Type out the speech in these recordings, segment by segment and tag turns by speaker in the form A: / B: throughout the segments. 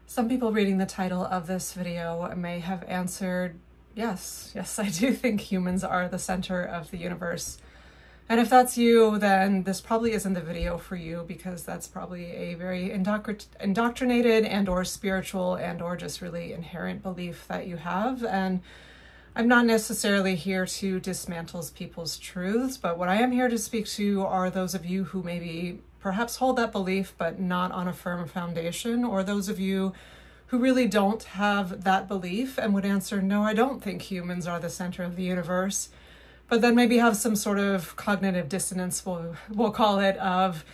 A: Some people reading the title of this video may have answered, yes, I do think humans are the center of the universe. And if that's you, then this probably isn't the video for you, because that's probably a very indoctrinated and or spiritual and or just really inherent belief that you have. And I'm not necessarily here to dismantle people's truths, but what I am here to speak to are those of you who maybe perhaps hold that belief but not on a firm foundation, or those of you who really don't have that belief and would answer, no, I don't think humans are the center of the universe, but then maybe have some sort of cognitive dissonance, we'll call it, of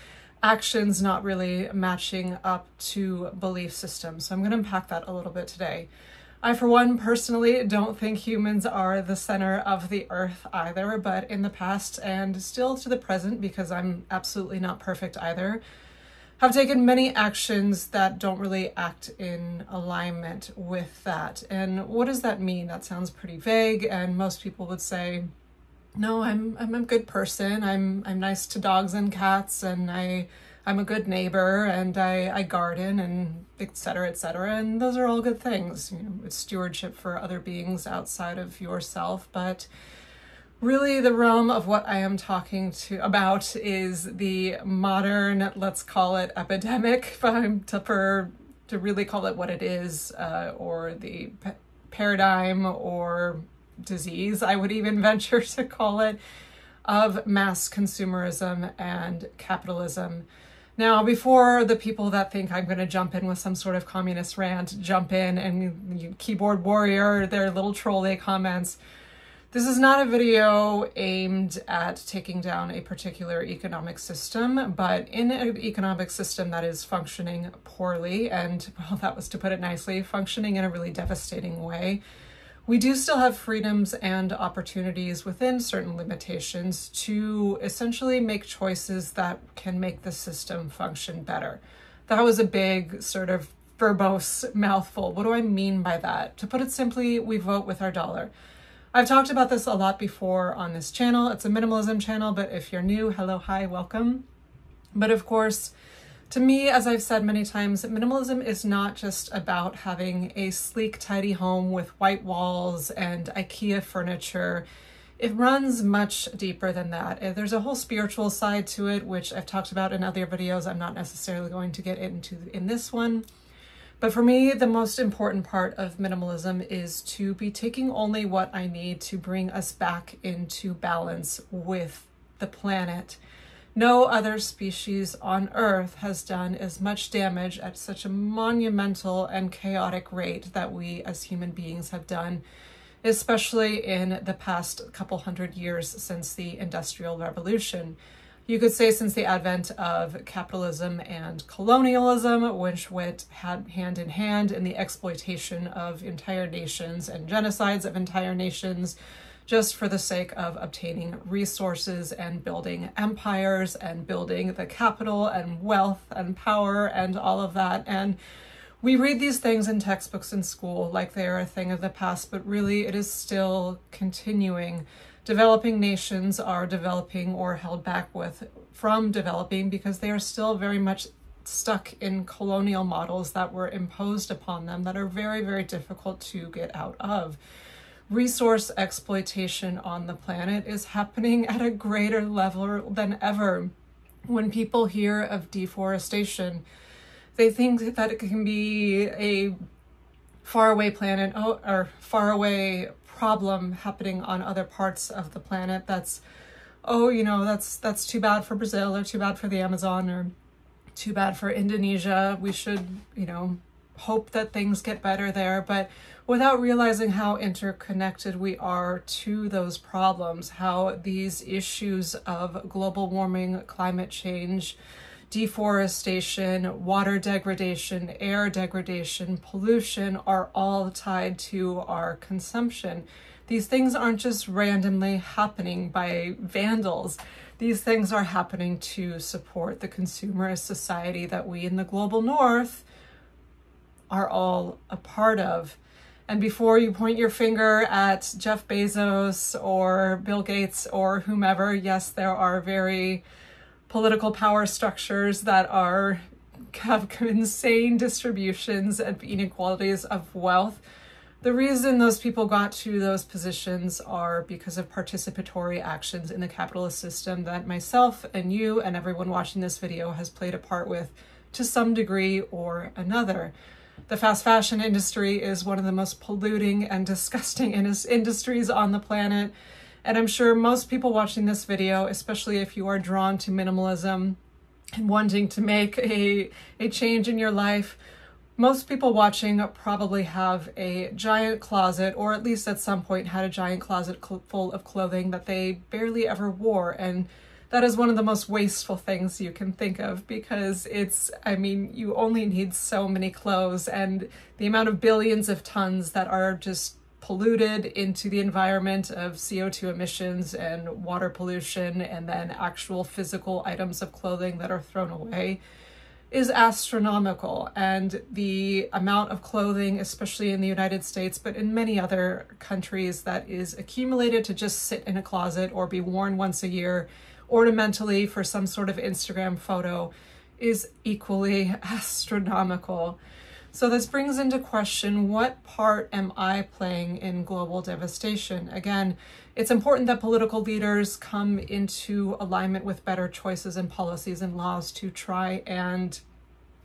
A: actions not really matching up to belief systems. So I'm going to unpack that a little bit today. I, for one, personally don't think humans are the center of the earth either, but in the past and still to the present, because I'm absolutely not perfect either, have taken many actions that don't really act in alignment with that. And what does that mean? That sounds pretty vague, and most people would say, no, I'm a good person. I'm nice to dogs and cats, and I'm a good neighbor, and I garden, and et cetera, and those are all good things. You know, it's stewardship for other beings outside of yourself, but really the realm of what I am talking about is the modern, let's call it epidemic, to really call it what it is, or the paradigm or disease, I would even venture to call it, of mass consumerism and capitalism. Now, before the people that think I'm going to jump in with some sort of communist rant jump in and keyboard warrior their little trolley comments, this is not a video aimed at taking down a particular economic system, but in an economic system that is functioning poorly, and, well, that was to put it nicely, functioning in a really devastating way, we do still have freedoms and opportunities within certain limitations to essentially make choices that can make the system function better. That was a big sort of verbose mouthful. What do I mean by that? To put it simply, we vote with our dollar. I've talked about this a lot before on this channel. It's a minimalism channel, but if you're new, hello, hi, welcome. But of course, to me, as I've said many times, minimalism is not just about having a sleek, tidy home with white walls and IKEA furniture. It runs much deeper than that. There's a whole spiritual side to it, which I've talked about in other videos. I'm not necessarily going to get into in this one. But for me, the most important part of minimalism is to be taking only what I need to bring us back into balance with the planet. No other species on Earth has done as much damage at such a monumental and chaotic rate that we as human beings have done, especially in the past couple hundred years since the Industrial Revolution. You could say since the advent of capitalism and colonialism, which went hand in hand in the exploitation of entire nations and genocides of entire nations, just for the sake of obtaining resources and building empires and building the capital and wealth and power and all of that. And we read these things in textbooks in school like they are a thing of the past, but really it is still continuing. Developing nations are developing or held back from developing because they are still very much stuck in colonial models that were imposed upon them that are very, very difficult to get out of. Resource exploitation on the planet is happening at a greater level than ever. When people hear of deforestation, they think that it can be a faraway planet or faraway problem happening on other parts of the planet. That's too bad for Brazil, or too bad for the Amazon, or too bad for Indonesia. We should, hope that things get better there, but without realizing how interconnected we are to those problems, how these issues of global warming, climate change, deforestation, water degradation, air degradation, pollution are all tied to our consumption. These things aren't just randomly happening by vandals. These things are happening to support the consumerist society that we in the global north are all a part of. And before you point your finger at Jeff Bezos or Bill Gates or whomever, yes, there are very political power structures that are have insane distributions and inequalities of wealth. The reason those people got to those positions are because of participatory actions in the capitalist system that myself and you and everyone watching this video has played a part with to some degree or another. The fast fashion industry is one of the most polluting and disgusting industries on the planet. And I'm sure most people watching this video, especially if you are drawn to minimalism and wanting to make a change in your life, most people watching probably have a giant closet, or at least at some point had a giant closet full of clothing that they barely ever wore. And that is one of the most wasteful things you can think of, because you only need so many clothes, and the amount of billions of tons that are just polluted into the environment of CO2 emissions and water pollution, and then actual physical items of clothing that are thrown away, is astronomical. And the amount of clothing, especially in the United States, but in many other countries, that is accumulated to just sit in a closet or be worn once a year ornamentally for some sort of Instagram photo, is equally astronomical. So this brings into question, what part am I playing in global devastation? Again, it's important that political leaders come into alignment with better choices and policies and laws to try and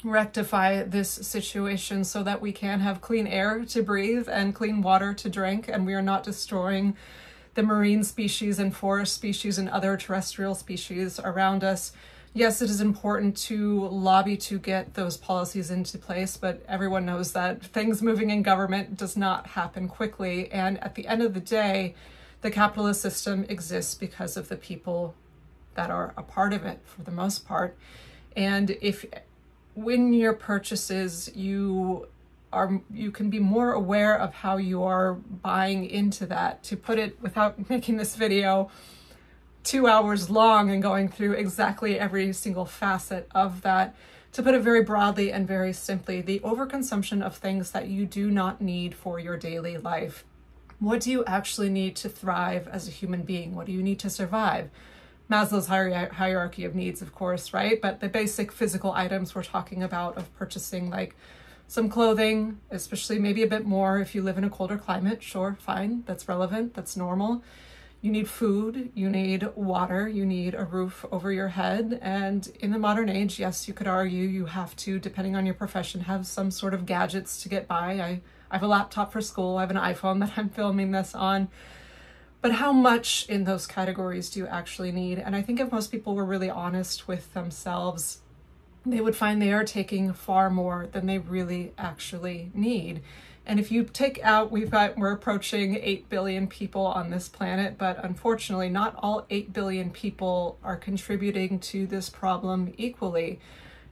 A: rectify this situation so that we can have clean air to breathe and clean water to drink, and we are not destroying the marine species and forest species and other terrestrial species around us. Yes, it is important to lobby to get those policies into place, but everyone knows that things moving in government does not happen quickly. And at the end of the day, the capitalist system exists because of the people that are a part of it, for the most part. And when your purchases, you can be more aware of how you are buying into that. To put it, without making this video 2 hours long and going through exactly every single facet of that, to put it very broadly and very simply, the overconsumption of things that you do not need for your daily life. What do you actually need to thrive as a human being? What do you need to survive? Maslow's hierarchy of needs, of course, right? But the basic physical items we're talking about of purchasing, like some clothing, especially maybe a bit more if you live in a colder climate, sure, fine, that's relevant, that's normal. You need food, you need water, you need a roof over your head. And in the modern age, yes, you could argue you have to, depending on your profession, have some sort of gadgets to get by. I have a laptop for school, I have an iPhone that I'm filming this on. But how much in those categories do you actually need? And I think if most people were really honest with themselves, they would find they are taking far more than they really actually need. And if you take out, we're approaching 8 billion people on this planet, but unfortunately not all 8 billion people are contributing to this problem equally.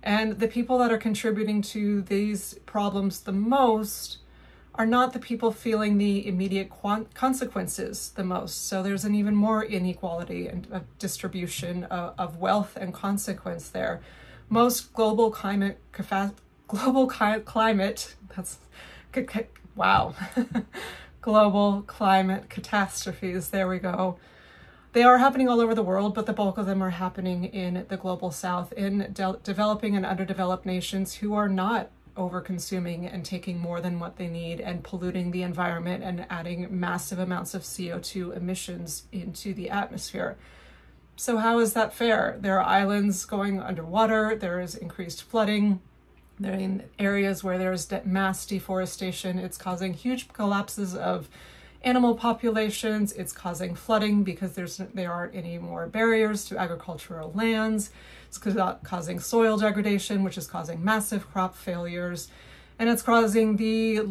A: And the people that are contributing to these problems the most are not the people feeling the immediate consequences the most. So there's an even more inequality and distribution of wealth and consequence there. Most global climate, that's, wow, global climate catastrophes, there we go. They are happening all over the world, but the bulk of them are happening in the global south, in developing and underdeveloped nations who are not over-consuming and taking more than what they need and polluting the environment and adding massive amounts of CO2 emissions into the atmosphere. So how is that fair? There are islands going underwater, there is increased flooding, they're in areas where there's mass deforestation. It's causing huge collapses of animal populations. It's causing flooding because there aren't any more barriers to agricultural lands. It's causing soil degradation, which is causing massive crop failures. And it's causing the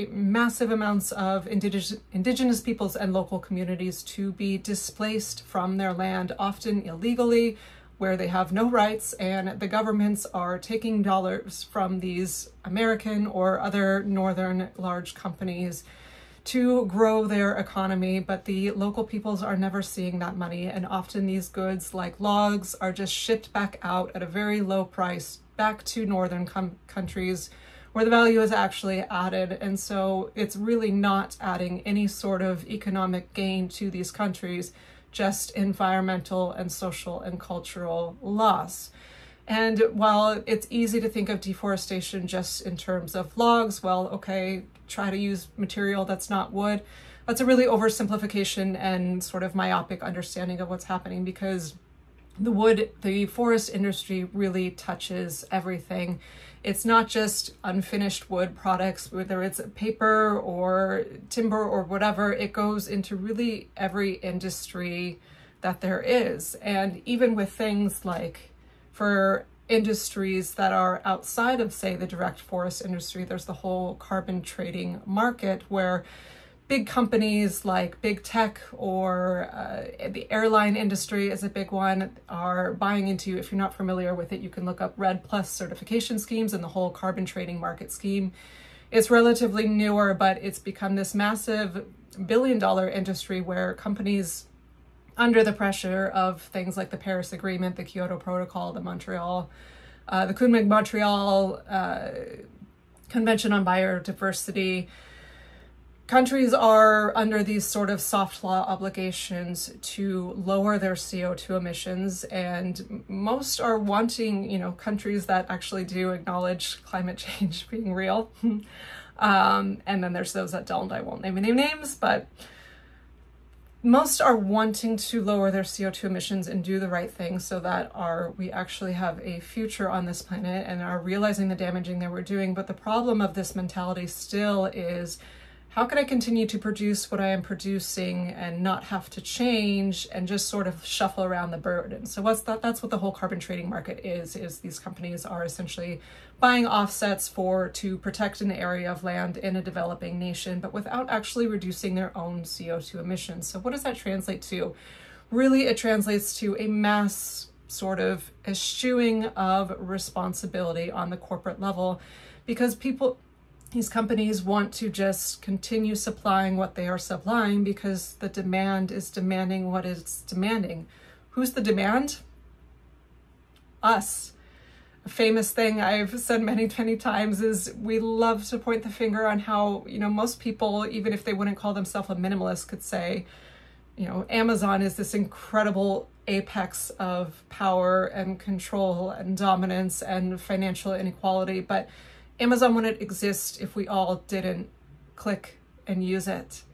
A: massive amounts of indigenous peoples and local communities to be displaced from their land, often illegally, where they have no rights, and the governments are taking dollars from these American or other northern large companies to grow their economy, but the local peoples are never seeing that money, and often these goods, like logs, are just shipped back out at a very low price back to northern countries where the value is actually added. And so it's really not adding any sort of economic gain to these countries, just environmental and social and cultural loss. And while it's easy to think of deforestation just in terms of logs, well, okay, try to use material that's not wood. That's a really oversimplification and sort of myopic understanding of what's happening, because the forest industry really touches everything. It's not just unfinished wood products, whether it's paper or timber or whatever. It goes into really every industry that there is. And even with things like, for industries that are outside of, say, the direct forest industry, there's the whole carbon trading market where big companies like big tech or the airline industry is a big one, are buying into. If you're not familiar with it, you can look up RED Plus certification schemes and the whole carbon trading market scheme. It's relatively newer, but it's become this massive billion-dollar industry where companies, under the pressure of things like the Paris Agreement, the Kyoto Protocol, the Kunming-Montreal Convention on Biodiversity, countries are under these sort of soft law obligations to lower their CO2 emissions, and most are wanting, countries that actually do acknowledge climate change being real. And then there's those that don't. I won't name any names, but most are wanting to lower their CO2 emissions and do the right thing so that we actually have a future on this planet and are realizing the damaging that we're doing. But the problem of this mentality still is, how can I continue to produce what I am producing and not have to change and just sort of shuffle around the burden? So that's what the whole carbon trading market is these companies are essentially buying offsets to protect an area of land in a developing nation, but without actually reducing their own CO2 emissions. So what does that translate to? Really, it translates to a mass sort of eschewing of responsibility on the corporate level, because these companies want to just continue supplying what they are supplying because the demand is demanding what it's demanding. Who's the demand? Us. A famous thing I've said many, many times is we love to point the finger on how, most people, even if they wouldn't call themselves a minimalist, could say, Amazon is this incredible apex of power and control and dominance and financial inequality, but Amazon wouldn't exist if we all didn't click and use it.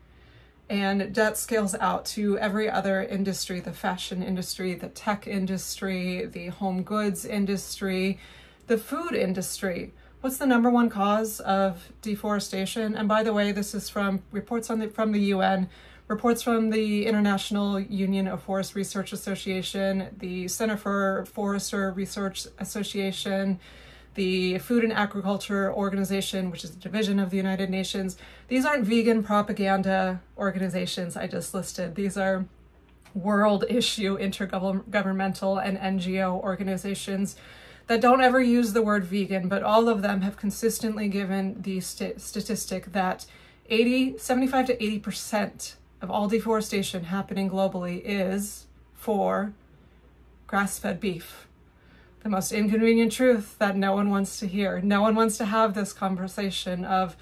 A: And that scales out to every other industry, the fashion industry, the tech industry, the home goods industry, the food industry. What's the #1 cause of deforestation? And by the way, this is from reports from the UN, reports from the International Union of Forest Research Association, the Center for Forester Research Association, the Food and Agriculture Organization, which is a division of the United Nations. These aren't vegan propaganda organizations I just listed. These are world issue intergovernmental and NGO organizations that don't ever use the word vegan, but all of them have consistently given the statistic that 75 to 80% of all deforestation happening globally is for grass-fed beef. The most inconvenient truth that no one wants to hear. No one wants to have this conversation of,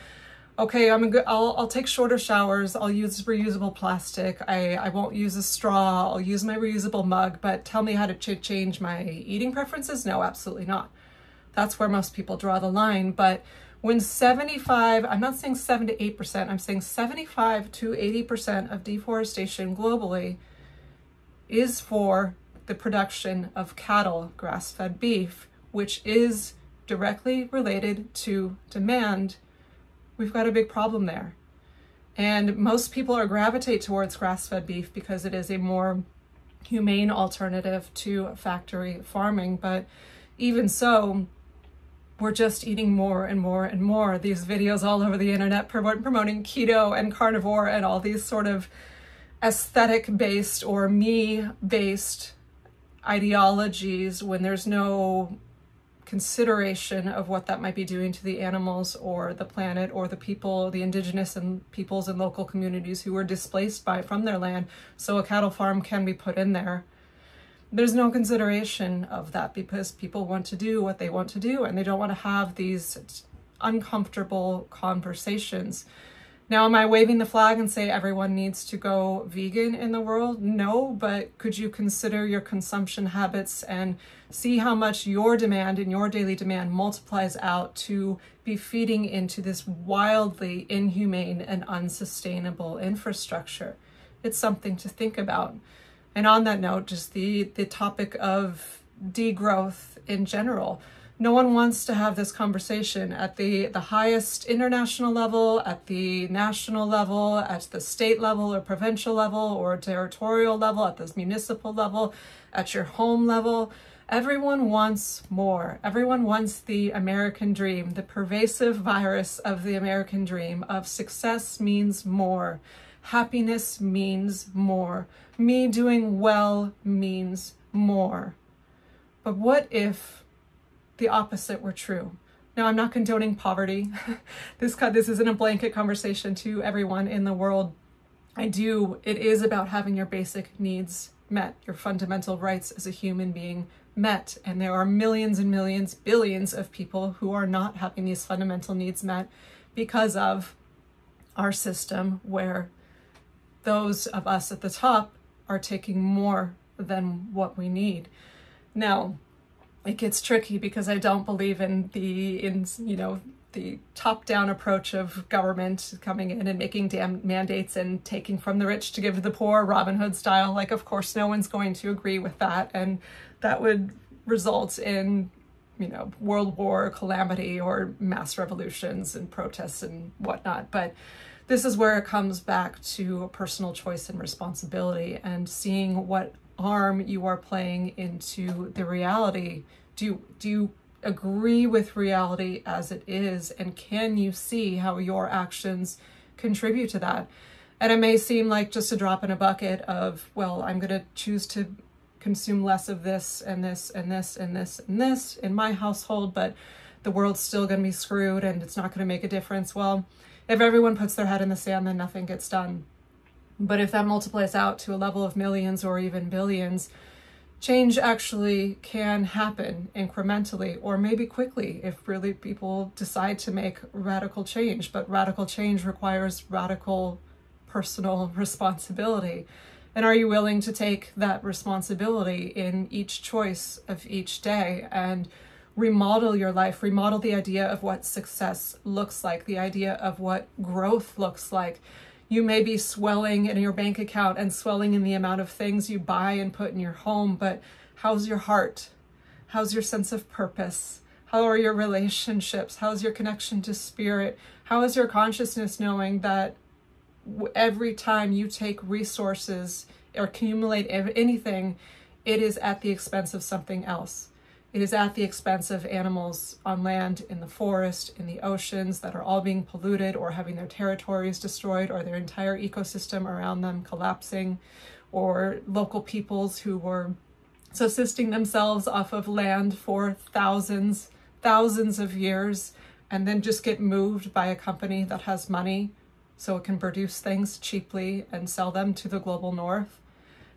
A: okay, I'll take shorter showers, I'll use reusable plastic, I won't use a straw, I'll use my reusable mug, but tell me how to change my eating preferences? No, absolutely not. That's where most people draw the line. But when 75, I'm not saying 7 to 8%, I'm saying 75 to 80% of deforestation globally is for the production of cattle, grass-fed beef, which is directly related to demand, we've got a big problem there. And most people gravitate towards grass-fed beef because it is a more humane alternative to factory farming. But even so, we're just eating more and more and more. These videos all over the internet promoting keto and carnivore and all these sort of aesthetic-based or me-based ideologies, when there's no consideration of what that might be doing to the animals or the planet or the people, the indigenous and peoples and local communities who were displaced from their land, so a cattle farm can be put in there. There's no consideration of that because people want to do what they want to do and they don't want to have these uncomfortable conversations. Now, am I waving the flag and say everyone needs to go vegan in the world? No, but could you consider your consumption habits and see how much your demand and your daily demand multiplies out to be feeding into this wildly inhumane and unsustainable infrastructure? It's something to think about. And on that note, just the topic of degrowth in general. No one wants to have this conversation at the highest international level, at the national level, at the state level or provincial level or territorial level, at the municipal level, at your home level. Everyone wants more. Everyone wants the American dream, the pervasive virus of the American dream of success means more. Happiness means more. Me doing well means more. But what if the opposite were true? Now, I'm not condoning poverty. This isn't a blanket conversation to everyone in the world. It is about having your basic needs met, your fundamental rights as a human being met. And there are millions and millions, billions of people who are not having these fundamental needs met because of our system, where those of us at the top are taking more than what we need. Now, it gets tricky because I don't believe in the top-down approach of government coming in and making damn mandates and taking from the rich to give to the poor, Robin Hood style. Like, of course, no one's going to agree with that, and that would result in, world war, calamity, or mass revolutions and protests and whatnot. But this is where it comes back to personal choice and responsibility and seeing what harm you are playing into the reality. Do you agree with reality as it is, and can you see how your actions contribute to that? And it may seem like just a drop in a bucket of, well, I'm going to choose to consume less of this and this and this and this and this in my household, but the world's still going to be screwed and it's not going to make a difference. Well, if everyone puts their head in the sand, then nothing gets done. But if that multiplies out to a level of millions or even billions, change actually can happen incrementally or maybe quickly if really people decide to make radical change. But radical change requires radical personal responsibility. And are you willing to take that responsibility in each choice of each day and remodel your life, remodel the idea of what success looks like, the idea of what growth looks like? You may be swelling in your bank account and swelling in the amount of things you buy and put in your home, but how's your heart? How's your sense of purpose? How are your relationships? How's your connection to spirit? How is your consciousness knowing that every time you take resources or accumulate anything, it is at the expense of something else? It is at the expense of animals on land, in the forest, in the oceans that are all being polluted or having their territories destroyed or their entire ecosystem around them collapsing, or local peoples who were subsisting themselves off of land for thousands of years and then just get moved by a company that has money so it can produce things cheaply and sell them to the global north.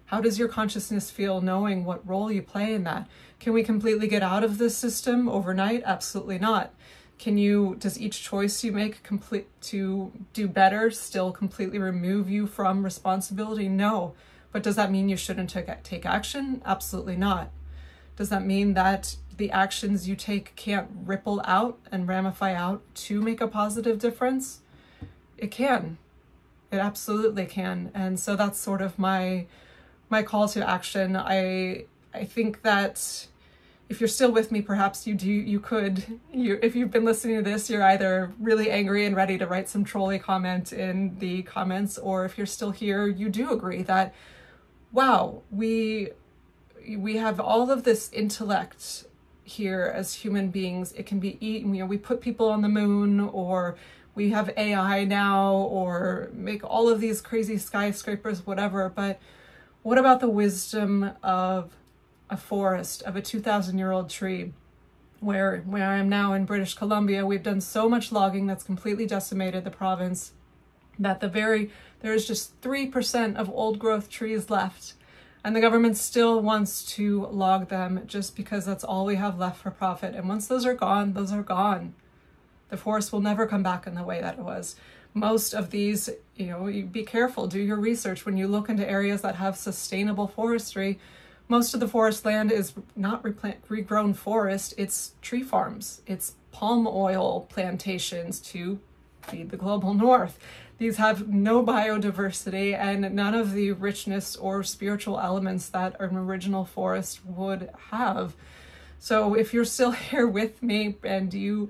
A: How does your consciousness feel knowing what role you play in that? Can we completely get out of this system overnight? Absolutely not. Does each choice you make to do better still completely remove you from responsibility? No. But does that mean you shouldn't take action? Absolutely not. Does that mean that the actions you take can't ripple out and ramify out to make a positive difference? It can. It absolutely can. And so that's sort of my call to action. I think that if you're still with me, perhaps if you've been listening to this, you're either really angry and ready to write some trolly comment in the comments, or if you're still here, you do agree that, wow, we have all of this intellect here as human beings. It can be eaten. We put people on the moon, or we have AI now, or make all of these crazy skyscrapers, whatever. But what about the wisdom of a forest, of a 2,000-year-old tree? Where I am now in British Columbia, we've done so much logging that's completely decimated the province that there's just 3% of old growth trees left. And the government still wants to log them just because that's all we have left for profit. And once those are gone, those are gone. The forest will never come back in the way that it was. Most of these, you know, you be careful, do your research. When you look into areas that have sustainable forestry, most of the forest land is not regrown forest, it's tree farms, it's palm oil plantations to feed the global north. These have no biodiversity and none of the richness or spiritual elements that an original forest would have. So if you're still here with me and you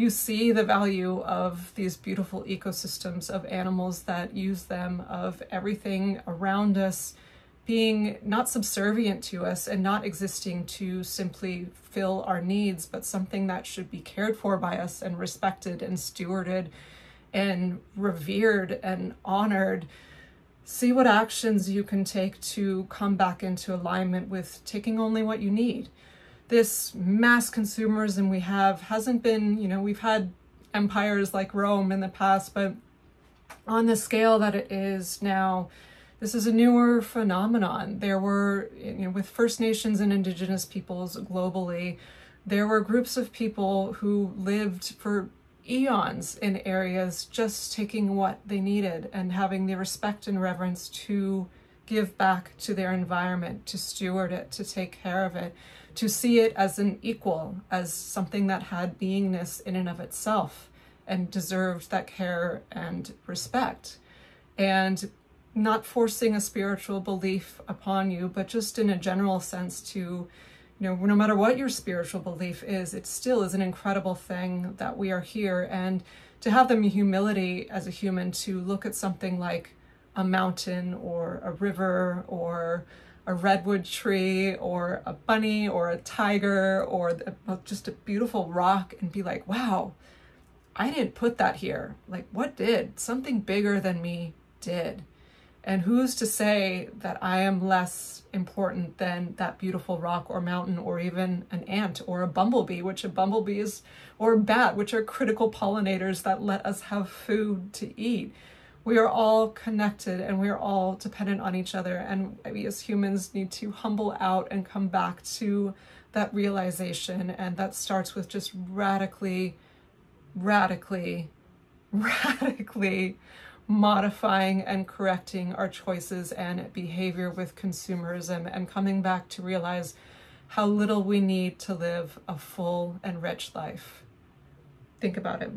A: see the value of these beautiful ecosystems, of animals that use them, of everything around us being not subservient to us and not existing to simply fill our needs, but something that should be cared for by us and respected and stewarded and revered and honored, see what actions you can take to come back into alignment with taking only what you need. This mass consumerism we have hasn't been, you know, we've had empires like Rome in the past, but on the scale that it is now, this is a newer phenomenon. There were, you know, with First Nations and Indigenous peoples globally, there were groups of people who lived for eons in areas just taking what they needed and having the respect and reverence to give back to their environment, to steward it, to take care of it, to see it as an equal, as something that had beingness in and of itself and deserved that care and respect. And not forcing a spiritual belief upon you, but just in a general sense to, you know, no matter what your spiritual belief is, it still is an incredible thing that we are here. And to have the humility as a human to look at something like a mountain or a river or a redwood tree or a bunny or a tiger or just a beautiful rock and be like, wow, I didn't put that here. Like, what did? Something bigger than me did. And who's to say that I am less important than that beautiful rock or mountain or even an ant or a bumblebee, which a bumblebee is, or a bat, which are critical pollinators that let us have food to eat. We are all connected and we are all dependent on each other. And we as humans need to humble out and come back to that realization. And that starts with just radically modifying and correcting our choices and behavior with consumerism and coming back to realize how little we need to live a full and rich life. Think about it.